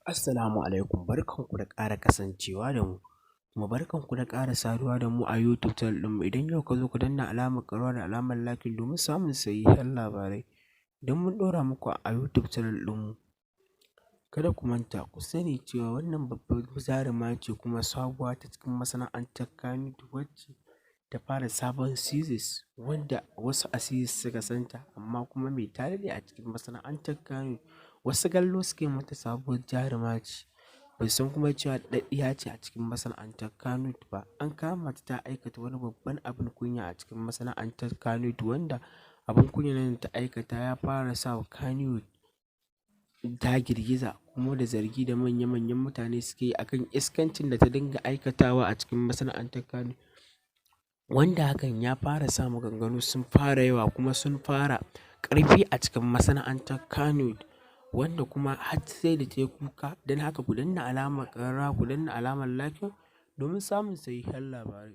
Assalamu alaikum, barkanku da ƙara kasancewa da mu, kuma barkanku da ƙara saduwa da mu a YouTube channel ɗinmu. Idan yau ka zo, ku danna alamar ƙararrawa da alamar like domin samun sahihan labarai idan mun ɗora muku a YouTube channel ɗinmu. Kada ku manta, ku sani cewa wannan babbar jaruma ce kuma sabuwa ta cikin masana'antar Kannywood wacce ta fara sabon series wanda wasu a series suka santa, amma kuma mai ta daɗe a cikin masana'antar Kannywood. Wasu kallo suke mata sabuwar jaruma ce, bai san kuma cewa daɗaɗɗiya ce a cikin masana'antar Kannywood ba. An kama ta aikata wani babban abin kunya a cikin masana'antar Kannywood, wanda abin kunya nan ta aikata ya fara sa wa Kannywood ta girgiza, kuma da zargi da manya-manyan mutane suke yi akan iskancin da ta dinga aikatawa a cikin masana'antar Kannywood, wanda hakan ya fara sa maganganu sun fara yawa kuma sun fara ƙarfi a cikin masana'antar Kannywood, wanda kuma har sai da ta yi kuka. Don haka ku danna alamar ƙararrawa, ku danna alamar like domin samun sahihan labarai.